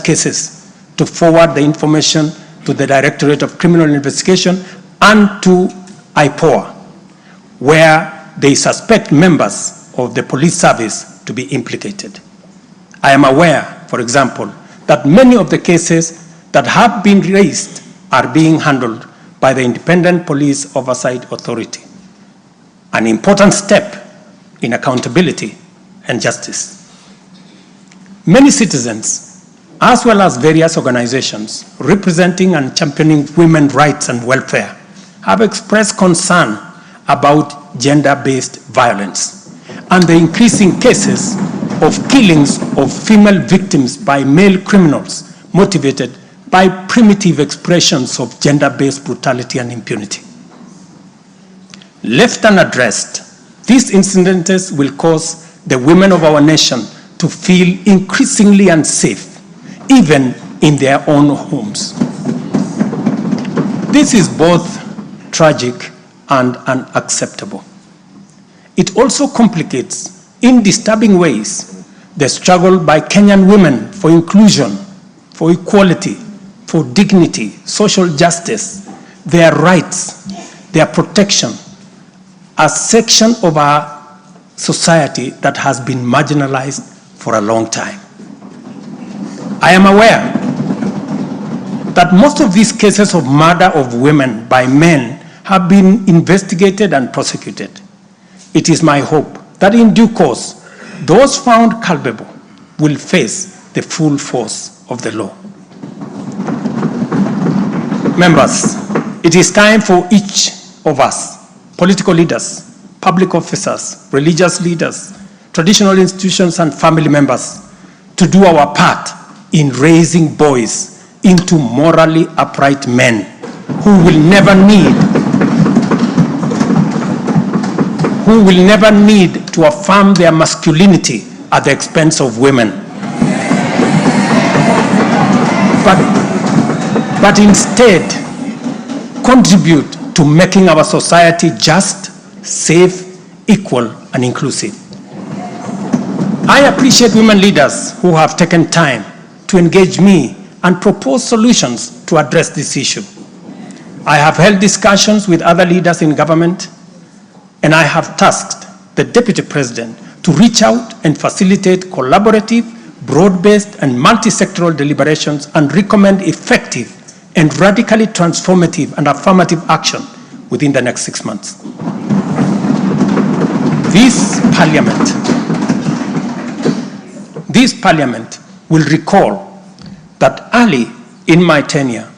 such cases to forward the information to the Directorate of Criminal Investigation and to IPOA, where they suspect members of the police service to be implicated. I am aware, for example, that many of the cases that have been raised are being handled by the Independent Police Oversight Authority, an important step in accountability and justice. Many citizens, as well as various organizations representing and championing women's rights and welfare, have expressed concern about gender-based violence and the increasing cases of killings of female victims by male criminals motivated by primitive expressions of gender-based brutality and impunity. Left unaddressed, these incidents will cause the women of our nation to feel increasingly unsafe, even in their own homes. This is both tragic and unacceptable. It also complicates, in disturbing ways, the struggle by Kenyan women for inclusion, for equality, for dignity, social justice, their rights, their protection, a section of our society that has been marginalized for a long time. I am aware that most of these cases of murder of women by men have been investigated and prosecuted. It is my hope that in due course, those found culpable will face the full force of the law. Members, it is time for each of us, political leaders, public officers, religious leaders, traditional institutions, and family members, to do our part in raising boys into morally upright men who will never need to affirm their masculinity at the expense of women, but instead contribute to making our society just, safe, equal, and inclusive. I appreciate women leaders who have taken time to engage me and propose solutions to address this issue. I have held discussions with other leaders in government, and I have tasked the Deputy President to reach out and facilitate collaborative, broad-based, and multi-sectoral deliberations and recommend effective and radically transformative and affirmative action within the next 6 months. This Parliament will recall that early in my tenure,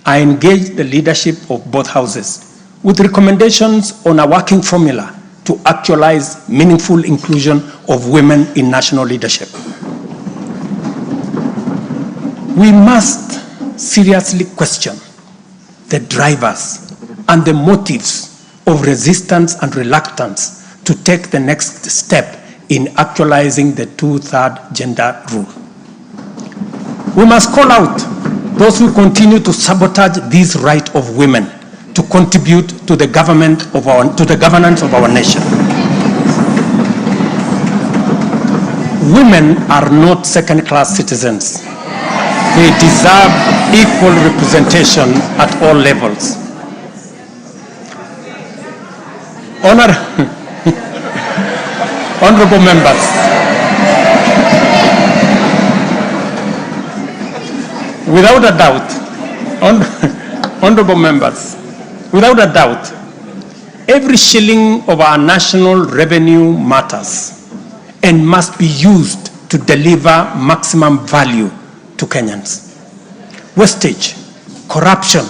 I engaged the leadership of both houses with recommendations on a working formula to actualize meaningful inclusion of women in national leadership. We must seriously question the drivers and the motives of resistance and reluctance to take the next step in actualizing the 2/3 gender rule. We must call out those who continue to sabotage this right of women to contribute to the governance of our nation. Women are not second-class citizens. They deserve equal representation at all levels. Honorable members, without a doubt, honorable members, without a doubt, every shilling of our national revenue matters and must be used to deliver maximum value to Kenyans. Wastage, corruption,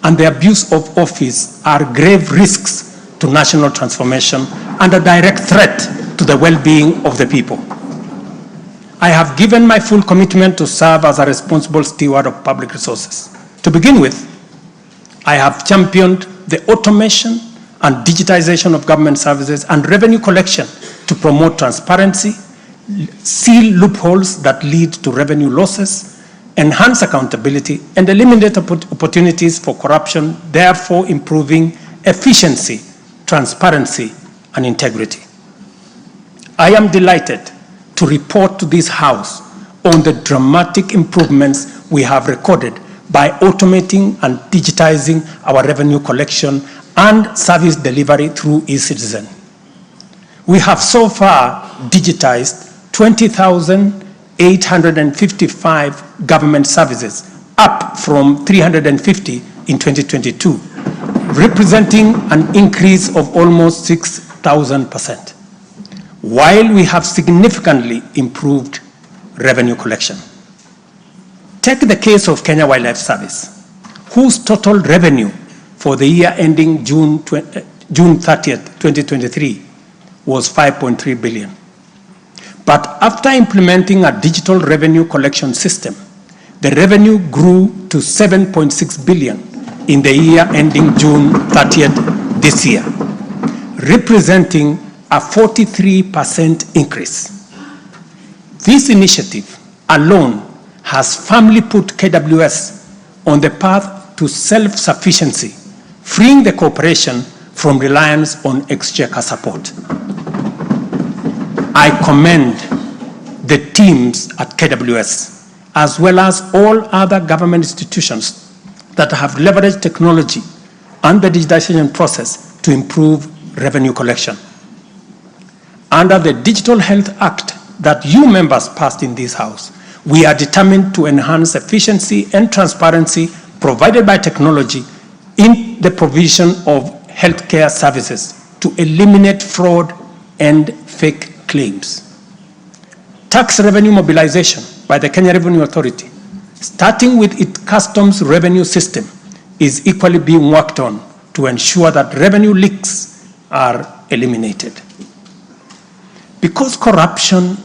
and the abuse of office are grave risks to national transformation and a direct threat to the well-being of the people. I have given my full commitment to serve as a responsible steward of public resources. To begin with, I have championed the automation and digitization of government services and revenue collection to promote transparency, seal loopholes that lead to revenue losses, enhance accountability, and eliminate opportunities for corruption, therefore improving efficiency, transparency, and integrity. I am delighted to report to this House on the dramatic improvements we have recorded by automating and digitizing our revenue collection and service delivery through eCitizen. We have so far digitized 20,855 government services, up from 350 in 2022, representing an increase of almost 6,000%, while we have significantly improved revenue collection. Take the case of Kenya Wildlife Service, whose total revenue for the year ending June 30th, 2023 was 5.3 billion. But after implementing a digital revenue collection system, the revenue grew to 7.6 billion in the year ending June 30th this year, representing a 43% increase. This initiative alone has firmly put KWS on the path to self-sufficiency, freeing the corporation from reliance on exchequer support. I commend the teams at KWS, as well as all other government institutions that have leveraged technology and the digitization process to improve revenue collection. Under the Digital Health Act that you members passed in this House, we are determined to enhance efficiency and transparency provided by technology in the provision of healthcare services to eliminate fraud and fake claims. Tax revenue mobilization by the Kenya Revenue Authority, starting with its customs revenue system, is equally being worked on to ensure that revenue leaks are eliminated. Because corruption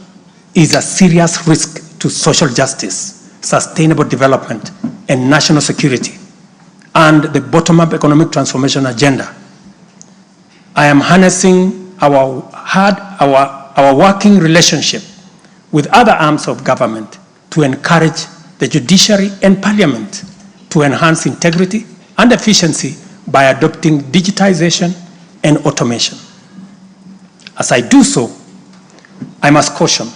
is a serious risk to social justice, sustainable development, and national security, and the bottom-up economic transformation agenda, I am harnessing our working relationship with other arms of government to encourage the judiciary and parliament to enhance integrity and efficiency by adopting digitization and automation. As I do so, I must caution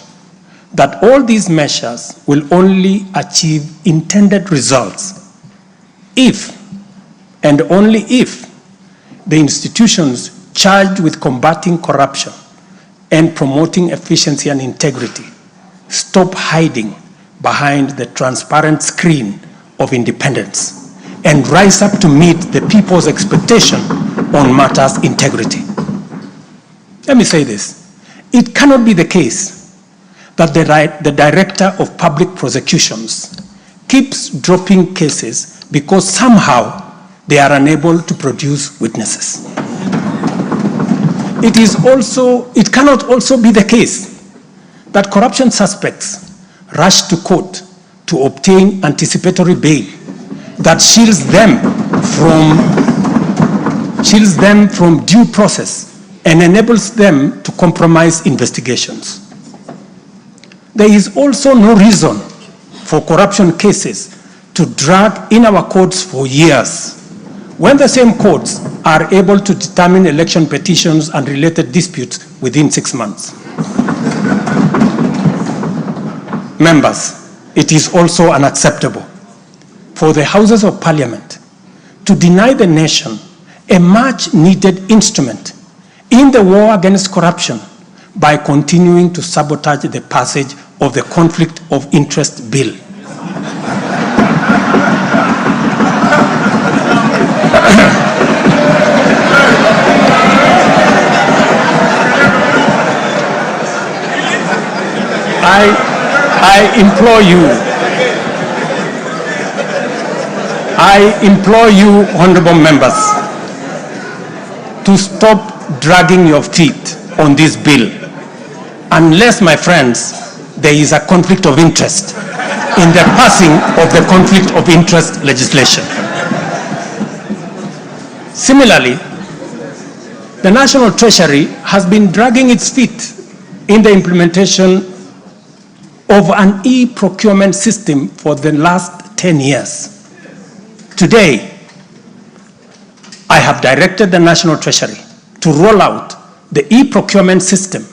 that all these measures will only achieve intended results if, and only if, the institutions charged with combating corruption and promoting efficiency and integrity stop hiding behind the transparent screen of independence and rise up to meet the people's expectation on matters integrity. Let me say this. It cannot be the case that the Director of Public Prosecutions keeps dropping cases because somehow they are unable to produce witnesses. It cannot also be the case that corruption suspects rush to court to obtain anticipatory bail that shields them from due process and enables them to compromise investigations. There is also no reason for corruption cases to drag in our courts for years, when the same courts are able to determine election petitions and related disputes within 6 months. Members, it is also unacceptable for the Houses of Parliament to deny the nation a much-needed instrument in the war against corruption by continuing to sabotage the passage of the Conflict of Interest Bill. I implore you, honorable members, to stop dragging your feet on this bill, unless, my friends, there is a conflict of interest in the passing of the conflict of interest legislation. Similarly, the National Treasury has been dragging its feet in the implementation of an e-procurement system for the last 10 years. Today, I have directed the National Treasury to roll out the e-procurement system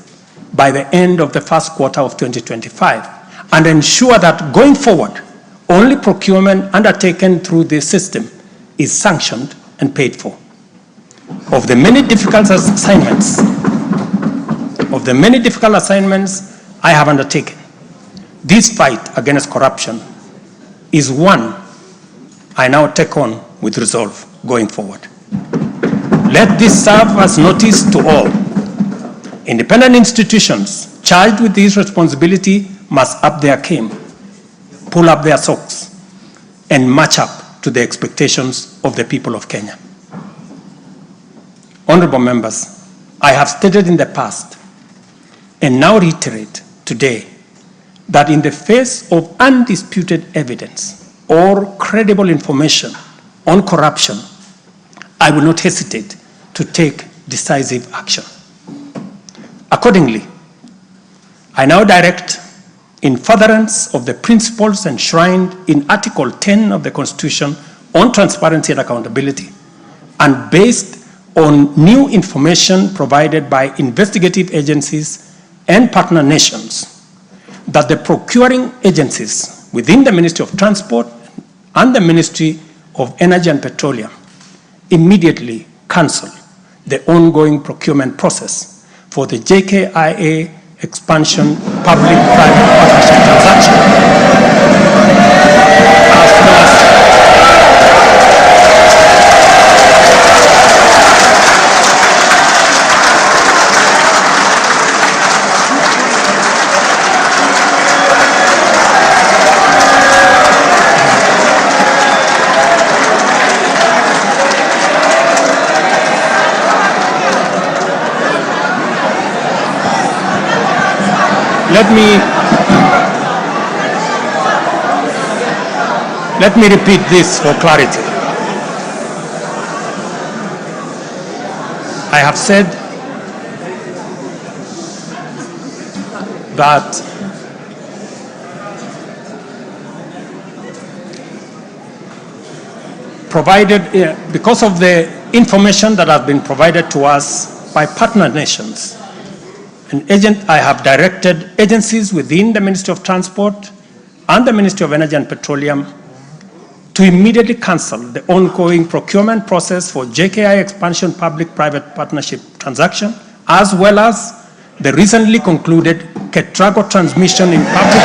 by the end of the first quarter of 2025 and ensure that going forward, only procurement undertaken through this system is sanctioned and paid for. Of the many difficult assignments I have undertaken, this fight against corruption is one I now take on with resolve going forward. Let this serve as notice to all. Independent institutions charged with this responsibility must up their game, pull up their socks, and match up to the expectations of the people of Kenya. Honorable members, I have stated in the past and now reiterate today that in the face of undisputed evidence or credible information on corruption, I will not hesitate to take decisive action. Accordingly, I now direct, in furtherance of the principles enshrined in Article 10 of the Constitution on transparency and accountability, and based on new information provided by investigative agencies and partner nations, that the procuring agencies within the Ministry of Transport and the Ministry of Energy and Petroleum immediately cancel the ongoing procurement process for the JKIA expansion public-private partnership transaction, Let me repeat this for clarity. I have said that because of the information that has been provided to us by partner nations, I have directed agencies within the Ministry of Transport and the Ministry of Energy and Petroleum to immediately cancel the ongoing procurement process for JKI expansion public-private partnership transaction, as well as the recently concluded Ketrago transmission in public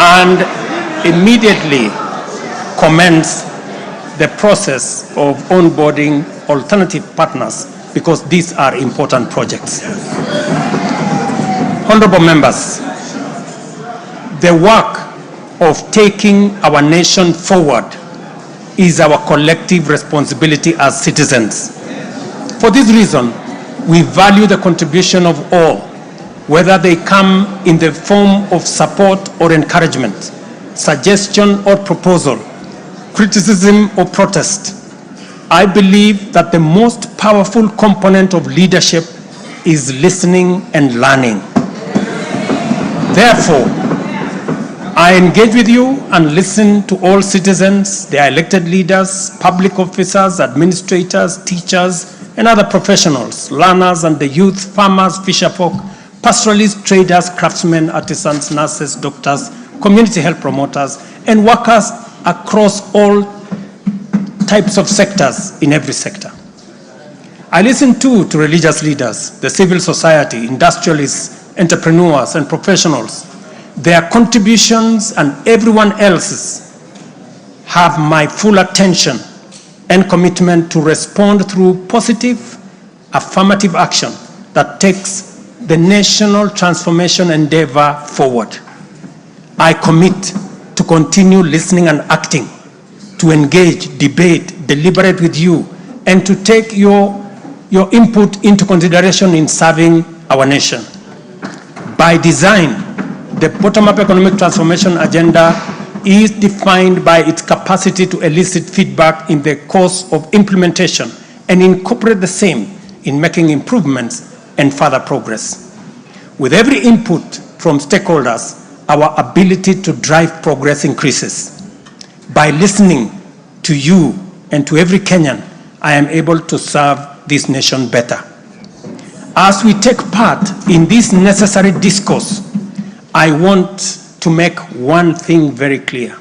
and immediately commence the process of onboarding alternative partners, because these are important projects. Honorable members, the work of taking our nation forward is our collective responsibility as citizens. For this reason, we value the contribution of all, whether they come in the form of support or encouragement, suggestion or proposal, criticism or protest. I believe that the most powerful component of leadership is listening and learning. Therefore, I engage with you and listen to all citizens, their elected leaders, public officers, administrators, teachers, and other professionals, learners and the youth, farmers, fisherfolk, pastoralists, traders, craftsmen, artisans, nurses, doctors, community health promoters, and workers across all types of sectors in every sector. I listen too to religious leaders, the civil society, industrialists, entrepreneurs, and professionals. Their contributions and everyone else's have my full attention and commitment to respond through positive, affirmative action that takes the national transformation endeavor forward. I commit to continue listening and acting, to engage, debate, deliberate with you, and to take your input into consideration in serving our nation. By design, the bottom-up economic transformation agenda is defined by its capacity to elicit feedback in the course of implementation and incorporate the same in making improvements and further progress. With every input from stakeholders, our ability to drive progress increases. By listening to you and to every Kenyan, I am able to serve this nation better. As we take part in this necessary discourse, I want to make one thing very clear.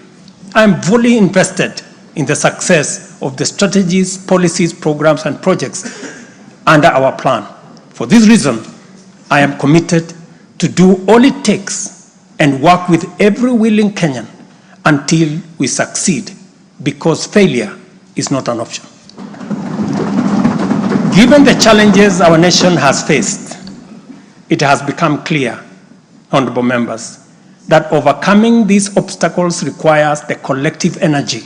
I am fully invested in the success of the strategies, policies, programs, and projects under our plan. For this reason, I am committed to do all it takes and work with every willing Kenyan until we succeed, because failure is not an option. Given the challenges our nation has faced, it has become clear, honorable members, that overcoming these obstacles requires the collective energy,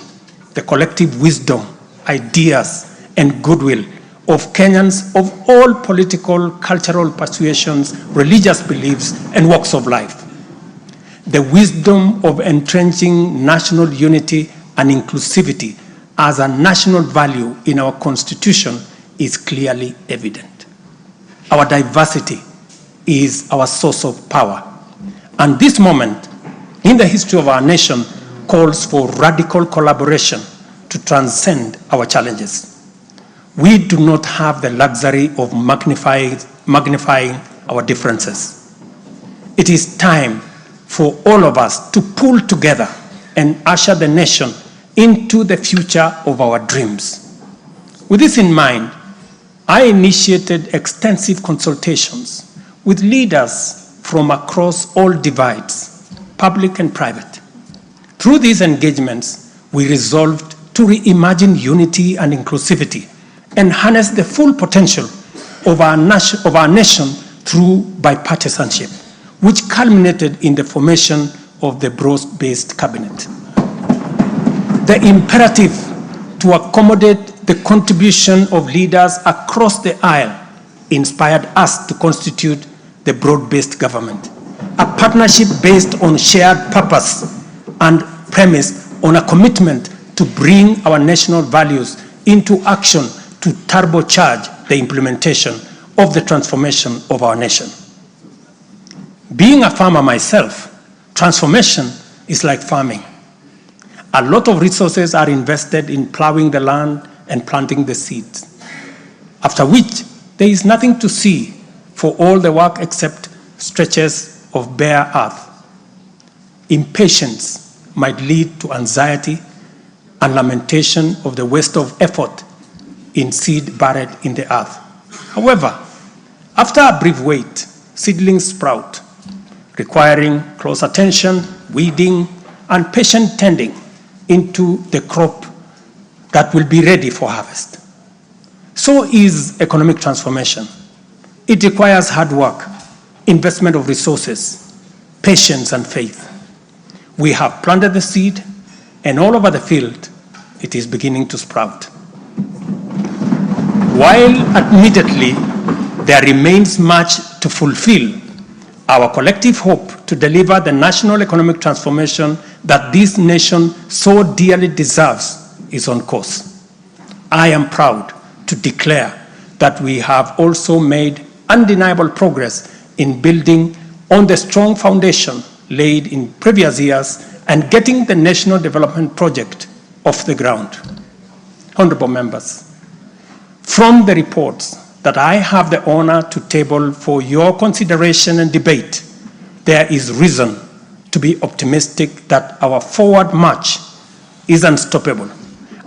the collective wisdom, ideas, and goodwill of Kenyans of all political, cultural persuasions, religious beliefs, and walks of life. The wisdom of entrenching national unity and inclusivity as a national value in our Constitution is clearly evident. Our diversity is our source of power. And this moment in the history of our nation calls for radical collaboration to transcend our challenges. We do not have the luxury of magnifying our differences. It is time for all of us to pull together and usher the nation into the future of our dreams. With this in mind, I initiated extensive consultations with leaders from across all divides, public and private. Through these engagements, we resolved to reimagine unity and inclusivity and harness the full potential of our nation through bipartisanship, which culminated in the formation of the broad-based cabinet. The imperative to accommodate the contribution of leaders across the aisle inspired us to constitute the broad-based government, a partnership based on shared purpose and premise on a commitment to bring our national values into action to turbocharge the implementation of the transformation of our nation. Being a farmer myself, transformation is like farming. A lot of resources are invested in plowing the land and planting the seeds, after which there is nothing to see for all the work except stretches of bare earth. Impatience might lead to anxiety and lamentation of the waste of effort in seed buried in the earth. However, after a brief wait, seedlings sprout, requiring close attention, weeding, and patient tending into the crop that will be ready for harvest. So is economic transformation. It requires hard work, investment of resources, patience, and faith. We have planted the seed, and all over the field, it is beginning to sprout. While admittedly there remains much to fulfill, our collective hope to deliver the national economic transformation that this nation so dearly deserves is on course. I am proud to declare that we have also made undeniable progress in building on the strong foundation laid in previous years and getting the national development project off the ground. Honorable members, from the reports that I have the honor to table for your consideration and debate, there is reason to be optimistic that our forward march is unstoppable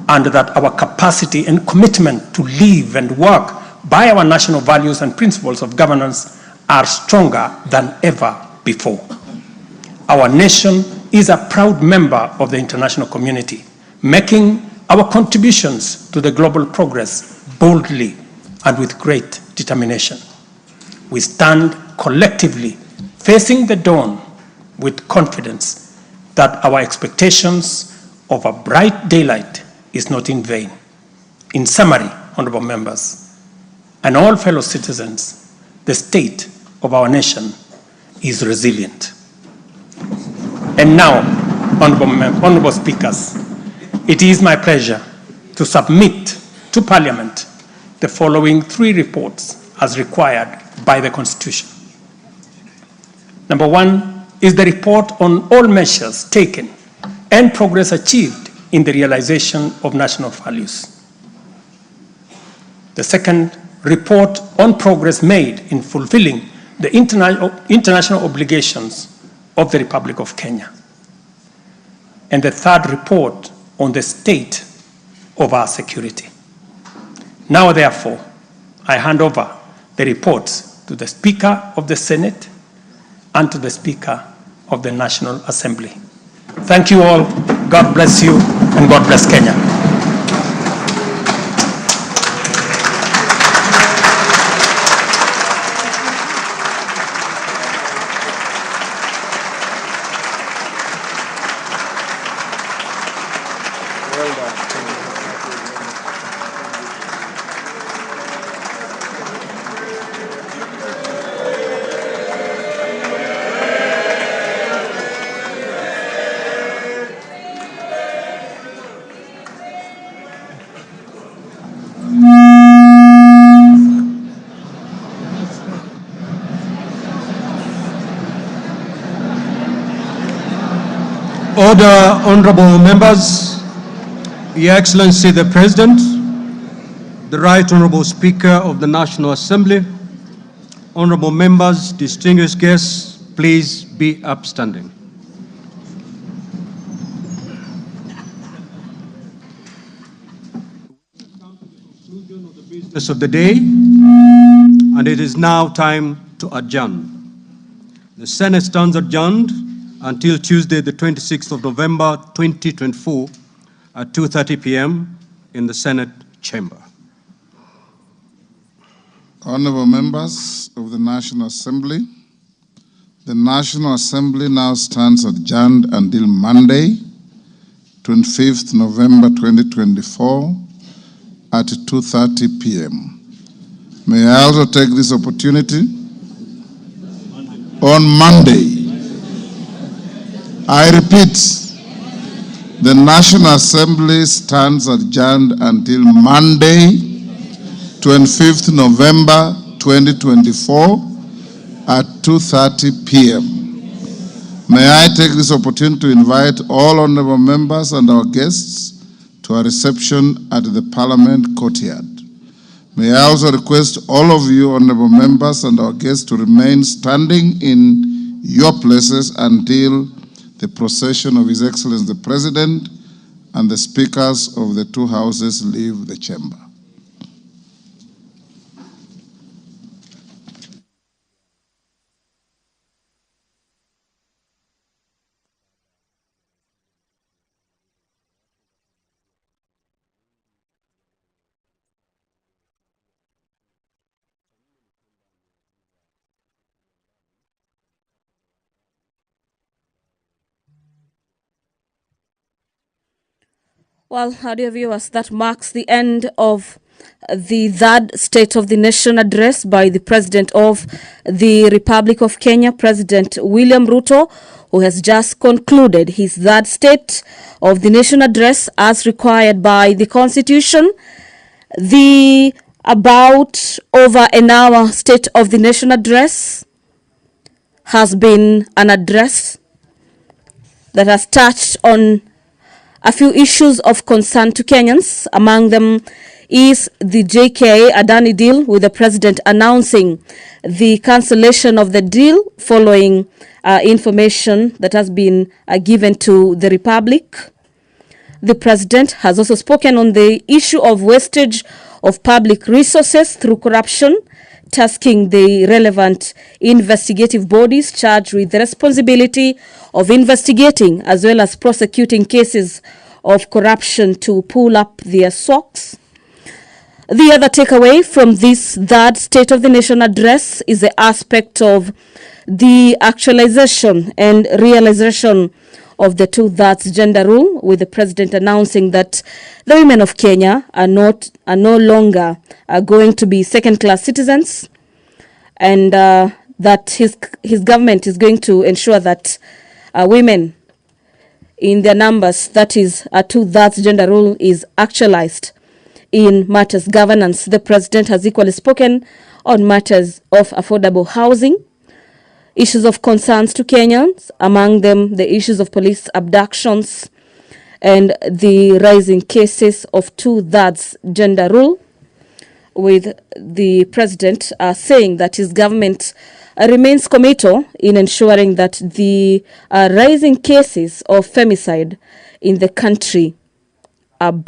and that our capacity and commitment to live and work by our national values and principles of governance are stronger than ever before. Our nation is a proud member of the international community, making our contributions to the global progress boldly and with great determination. We stand collectively facing the dawn with confidence that our expectations of a bright daylight is not in vain. In summary, honorable members, and all fellow citizens, the state of our nation is resilient. And now, honorable speakers, it is my pleasure to submit to Parliament the following 3 reports as required by the Constitution. Number 1, is the report on all measures taken and progress achieved in the realization of national values. The second, report on progress made in fulfilling the international obligations of the Republic of Kenya. And the third, report on the state of our security. Now, therefore, I hand over the reports to the Speaker of the Senate and to the Speaker of the National Assembly. Thank you all. God bless you, and God bless Kenya. Order, honorable members, Your Excellency the President, the Right Honorable Speaker of the National Assembly, honorable members, distinguished guests, please be upstanding. Business of the day, and it is now time to adjourn. The Senate stands adjourned until Tuesday, the 26th of November, 2024 at 2:30 p.m. in the Senate chamber. Honorable members of the National Assembly, the National Assembly now stands adjourned until Monday, 25th November 2024 at 2:30 p.m. May I also take this opportunity on Monday. I repeat, the National Assembly stands adjourned until Monday, 25th November 2024 at 2:30 p.m. May I take this opportunity to invite all honorable members and our guests to a reception at the Parliament courtyard. May I also request all of you honorable members and our guests to remain standing in your places until the procession of His Excellency the President and the speakers of the two houses leave the chamber. Well, dear viewers, that marks the end of the third State of the Nation address by the President of the Republic of Kenya, President William Ruto, who has just concluded his third State of the Nation address as required by the Constitution. The about over an hour State of the Nation address has been an address that has touched on a few issues of concern to Kenyans. Among them is the JK Adani deal, with the president announcing the cancellation of the deal following information that has been given to the Republic. The president has also spoken on the issue of wastage of public resources through corruption, tasking the relevant investigative bodies charged with the responsibility of investigating as well as prosecuting cases of corruption to pull up their socks. The other takeaway from this third State of the Nation address is the aspect of the actualization and realization of the two-thirds gender rule, with the president announcing that the women of Kenya are no longer going to be second-class citizens, and that his government is going to ensure that women in their numbers, that is a two-thirds gender rule, is actualized in matters governance. The president has equally spoken on matters of affordable housing, issues of concerns to Kenyans, among them the issues of police abductions and the rising cases of 2/3 gender rule, with the president saying that his government remains committed in ensuring that the rising cases of femicide in the country are